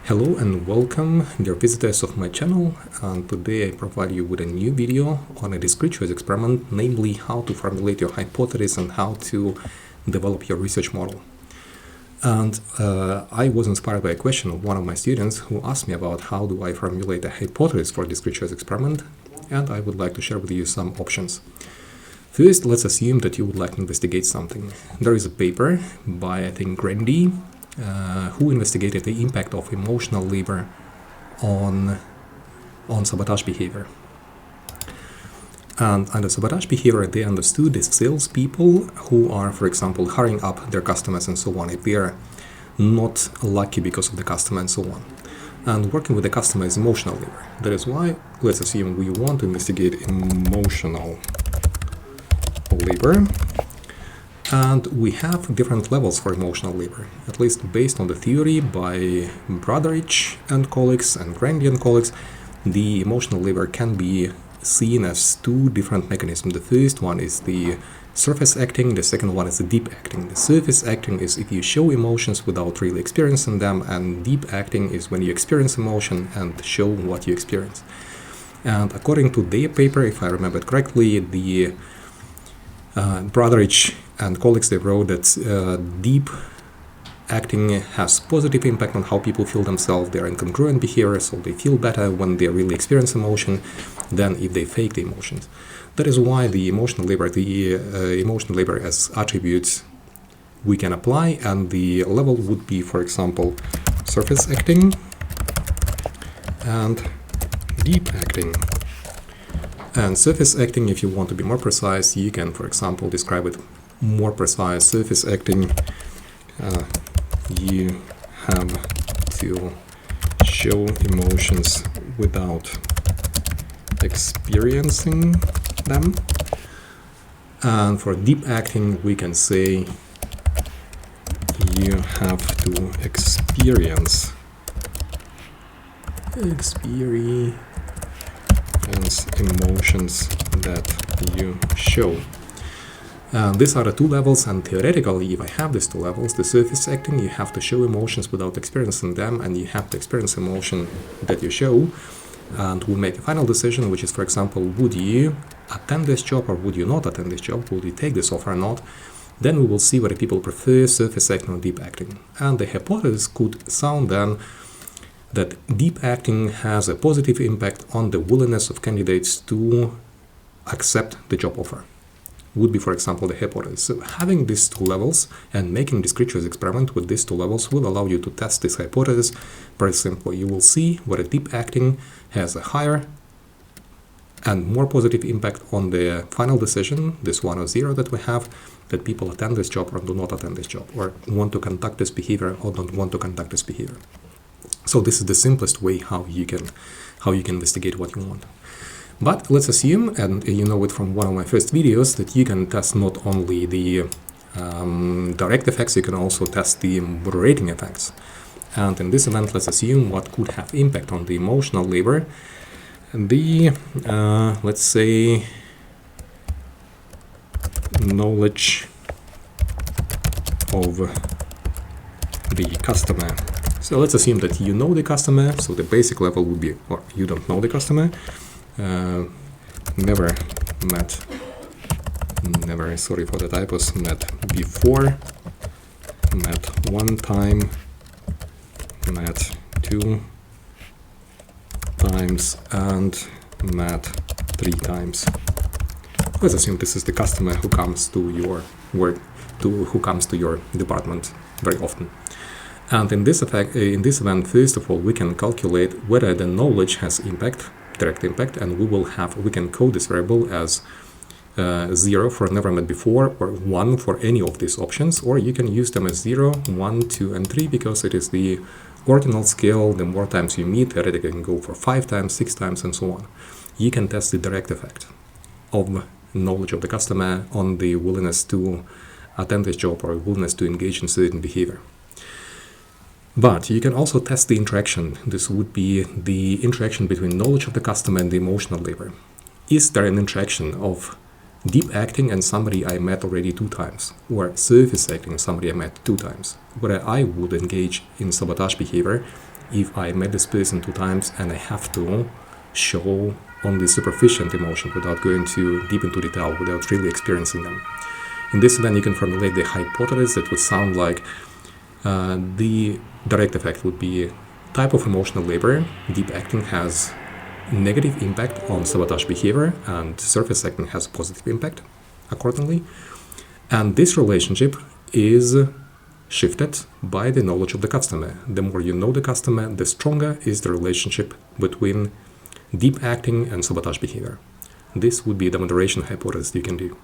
Hello and welcome, dear visitors of my channel, and today I provide you with a new video on a discrete choice experiment, namely how to formulate your hypothesis and how to develop your research model. And I was inspired by a question of one of my students who asked me about how do I formulate a hypothesis for a discrete choice experiment, and I would like to share with you some options. First, let's assume that you would like to investigate something. There is a paper by, I think, Grandy, who investigated the impact of emotional labor on sabotage behavior. And under sabotage behavior, they understood the salespeople who are, for example, hurrying up their customers and so on, if they are not lucky because of the customer and so on. And working with the customer is emotional labor. That is why, let's assume we want to investigate emotional labor. And we have different levels for emotional labor, at least based on the theory by Brotheridge and colleagues and Grandy and colleagues. The emotional labor can be seen as two different mechanisms. The first one is the surface acting, the second one is the deep acting. The surface acting is if you show emotions without really experiencing them, and deep acting is when you experience emotion and show what you experience. And according to their paper, if I remember correctly, the Brotheridge and colleagues, they wrote that deep acting has positive impact on how people feel themselves. They are incongruent behavior, so they feel better when they really experience emotion than if they fake the emotions. That is why the emotional labor as attributes we can apply, and the level would be, for example, surface acting and deep acting. And surface acting, if you want to be more precise, you can, for example, describe it more precise. Surface acting, you have to show emotions without experiencing them. And for deep acting, we can say you have to experience emotions that you show. These are the two levels, and theoretically, if I have these two levels, the surface acting, you have to show emotions without experiencing them, and you have to experience emotion that you show, and we'll make a final decision, which is, for example, would you attend this job or would you not attend this job? Would you take this offer or not? Then we will see whether people prefer surface acting or deep acting. And the hypothesis could sound then that deep acting has a positive impact on the willingness of candidates to accept the job offer. Would be, for example, the hypothesis. So having these two levels and making discrete choice experiment with these two levels will allow you to test this hypothesis very simply. You will see whether deep acting has a higher and more positive impact on the final decision, this 1 or 0 that we have, that people attend this job or do not attend this job, or want to conduct this behavior or don't want to conduct this behavior. So this is the simplest way how you can investigate what you want. But let's assume, and you know it from one of my first videos, that you can test not only the direct effects, you can also test the moderating effects. And in this event, let's assume what could have impact on the emotional labor. The, let's say, knowledge of the customer. So let's assume that you know the customer, so the basic level would be, or you don't know the customer, sorry for the typos, met before, met one time, met 2 times, and met 3 times. Let's assume this is the customer who comes to your work, who comes to your department very often. And in this event, first of all, we can calculate whether the knowledge has impact, direct impact, and we can code this variable as 0 for never met before, or 1 for any of these options, or you can use them as 0, 1, 2, and 3 because it is the ordinal scale. The more times you meet, theoretically you can go for 5 times, 6 times, and so on. You can test the direct effect of knowledge of the customer on the willingness to attend this job or willingness to engage in certain behavior. But you can also test the interaction. This would be the interaction between knowledge of the customer and the emotional labor. Is there an interaction of deep acting and somebody I met already 2 times, or surface acting somebody I met 2 times, where I would engage in sabotage behavior if I met this person 2 times and I have to show only superficial emotion without going too deep into detail, without really experiencing them. In this event, you can formulate the hypothesis that would sound like the direct effect would be type of emotional labor. Deep acting has negative impact on sabotage behavior, and surface acting has positive impact accordingly. And this relationship is shifted by the knowledge of the customer. The more you know the customer, the stronger is the relationship between deep acting and sabotage behavior. This would be the moderation hypothesis you can do.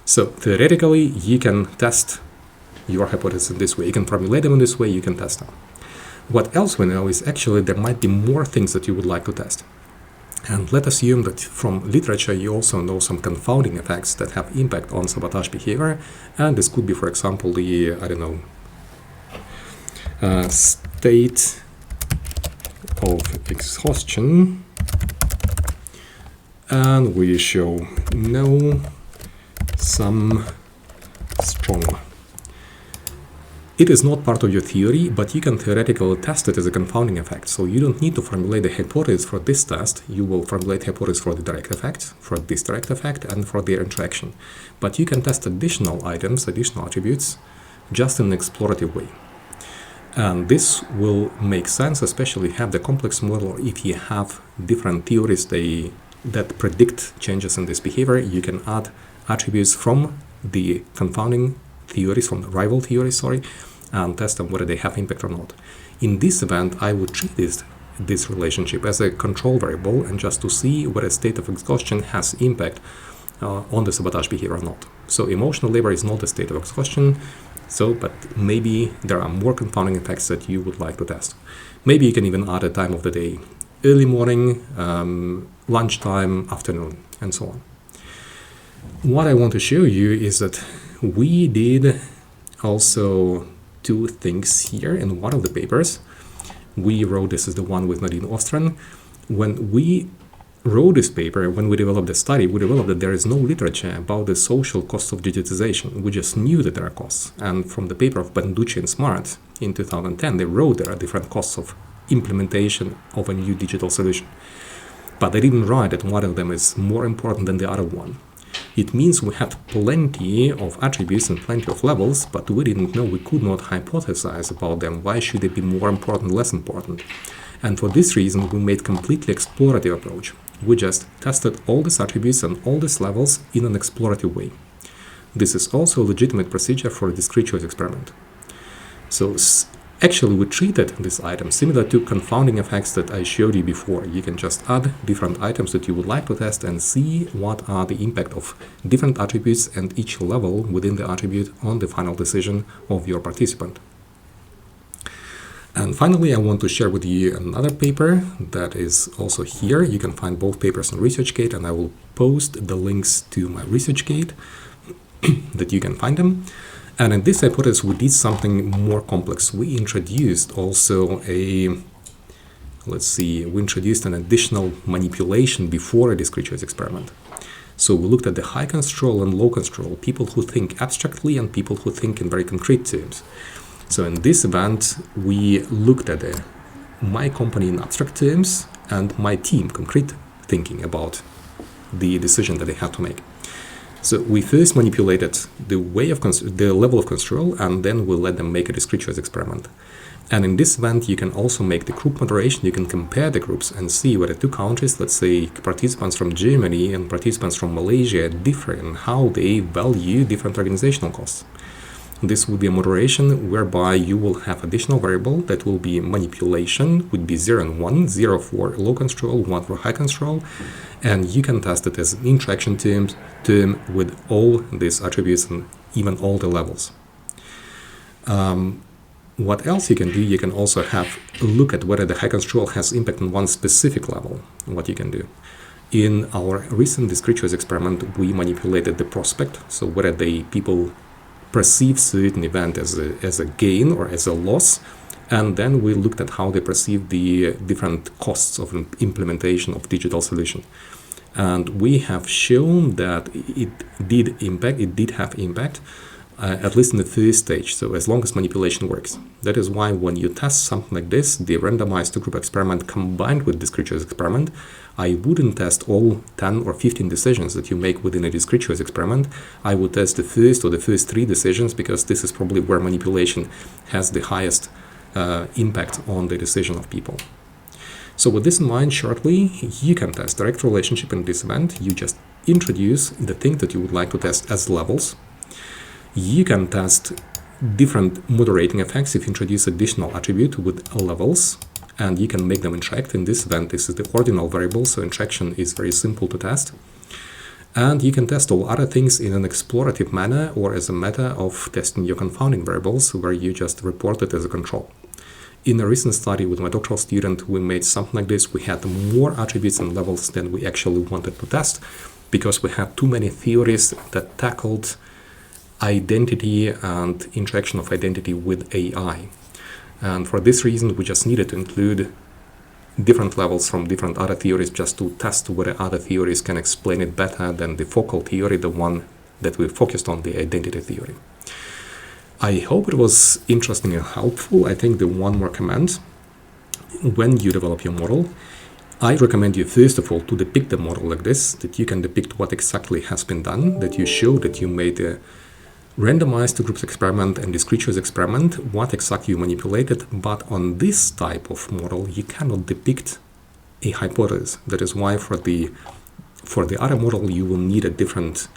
So theoretically, you can test your hypothesis in this way. You can formulate them in this way, you can test them. What else we know is actually there might be more things that you would like to test. And let's assume that from literature you also know some confounding effects that have impact on sabotage behavior. And this could be, for example, the, state of exhaustion. And we show no, some, strong. It is not part of your theory, but you can theoretically test it as a confounding effect. So you don't need to formulate the hypothesis for this test. You will formulate hypothesis for the direct effect, for this direct effect, and for their interaction. But you can test additional items, additional attributes, just in an explorative way. And this will make sense, especially if you have the complex model, if you have different theories that predict changes in this behavior. You can add attributes from the confounding theories, from the rival theories, and test them whether they have impact or not. In this event, I would treat this relationship as a control variable and just to see whether state of exhaustion has impact on the sabotage behavior or not. So emotional labor is not a state of exhaustion, but maybe there are more confounding effects that you would like to test. Maybe you can even add a time of the day, early morning, lunchtime, afternoon, and so on. What I want to show you is that we did also 2 things here in one of the papers. We wrote, this is the one with Nadine Ostren. When we wrote this paper, when we developed the study, we developed that there is no literature about the social costs of digitization. We just knew that there are costs. And from the paper of Banducci and Smart in 2010, they wrote there are different costs of implementation of a new digital solution. But they didn't write that one of them is more important than the other one. It means we had plenty of attributes and plenty of levels, but we didn't know, we could not hypothesize about them. Why should they be more important, less important? And for this reason, we made completely explorative approach. We just tested all these attributes and all these levels in an explorative way. This is also a legitimate procedure for a discrete-choice experiment. So actually, we treated this item similar to confounding effects that I showed you before. You can just add different items that you would like to test and see what are the impact of different attributes and each level within the attribute on the final decision of your participant. And finally, I want to share with you another paper that is also here. You can find both papers on ResearchGate, and I will post the links to my ResearchGate that you can find them. And in this hypothesis, we did something more complex. We introduced also we introduced an additional manipulation before a discrete-choice experiment. So we looked at the high control and low control, people who think abstractly and people who think in very concrete terms. So in this event, we looked at my company in abstract terms and my team concrete thinking about the decision that they had to make. So we first manipulated the level of control, and then we let them make a discrete-choice experiment. And in this event, you can also make the group moderation. You can compare the groups and see whether 2 countries, let's say participants from Germany and participants from Malaysia, differ in how they value different organizational costs. This will be a moderation whereby you will have additional variable that will be manipulation, would be 0 and 1, 0 for low control, 1 for high control, and you can test it as an interaction term with all these attributes and even all the levels. What else you can do? You can also have a look at whether the high control has impact on one specific level. What you can do. In our recent discrete-choice experiment, we manipulated the prospect, so whether people perceive certain event as a gain or as a loss, and then we looked at how they perceive the different costs of implementation of digital solution. And we have shown that it did have impact at least in the first stage, so as long as manipulation works. That is why when you test something like this, the randomized two-group experiment combined with discrete-choice experiment, I wouldn't test all 10 or 15 decisions that you make within a discrete-choice experiment. I would test the first or the first 3 decisions, because this is probably where manipulation has the highest impact on the decision of people. So with this in mind, shortly, you can test direct relationship in this event. You just introduce the thing that you would like to test as levels. You can test different moderating effects if you introduce additional attribute with levels, and you can make them interact. In this event, this is the ordinal variable, so interaction is very simple to test. And you can test all other things in an explorative manner or as a matter of testing your confounding variables, where you just report it as a control. In a recent study with my doctoral student, we made something like this. We had more attributes and levels than we actually wanted to test, because we had too many theories that tackled identity and interaction of identity with AI. And for this reason, we just needed to include different levels from different other theories just to test whether other theories can explain it better than the focal theory, the one that we focused on, the identity theory. I hope it was interesting and helpful. I think the one more comment: when you develop your model, I recommend you first of all to depict the model like this, that you can depict what exactly has been done, that you show that you made a randomized two groups experiment and discrete-choice experiment, what exactly you manipulated. But on this type of model, you cannot depict a hypothesis. That is why for the other model, you will need a different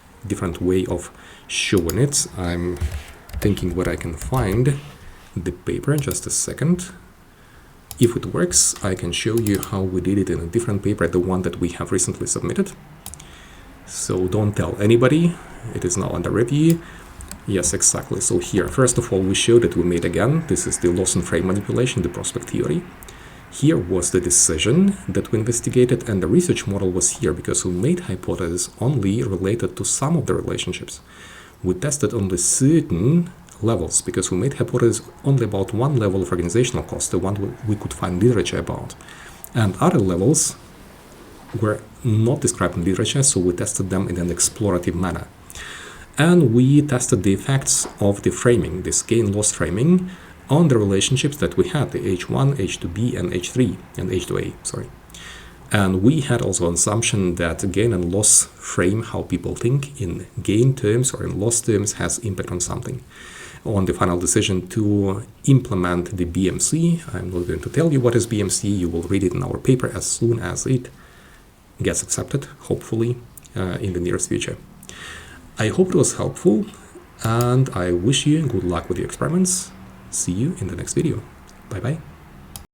way of showing it. I'm thinking where I can find the paper. Just a second. If it works, I can show you how we did it in a different paper, the one that we have recently submitted. So don't tell anybody. It is now under review. Yes, exactly. So here, first of all, we show that we made again, this is the loss and frame manipulation, the prospect theory. Here was the decision that we investigated, and the research model was here because we made hypotheses only related to some of the relationships. We tested only certain levels because we made hypotheses only about one level of organizational cost, the one we could find literature about. And other levels were not described in literature, so we tested them in an explorative manner. And we tested the effects of the framing, this gain-loss framing, on the relationships that we had, the H1, H2B, and H3, and H2A, sorry. And we had also an assumption that gain and loss frame how people think in gain terms or in loss terms has impact on something. On the final decision to implement the BMC, I'm not going to tell you what is BMC, you will read it in our paper as soon as it gets accepted, hopefully, in the nearest future. I hope it was helpful, and I wish you good luck with your experiments. See you in the next video. Bye-bye.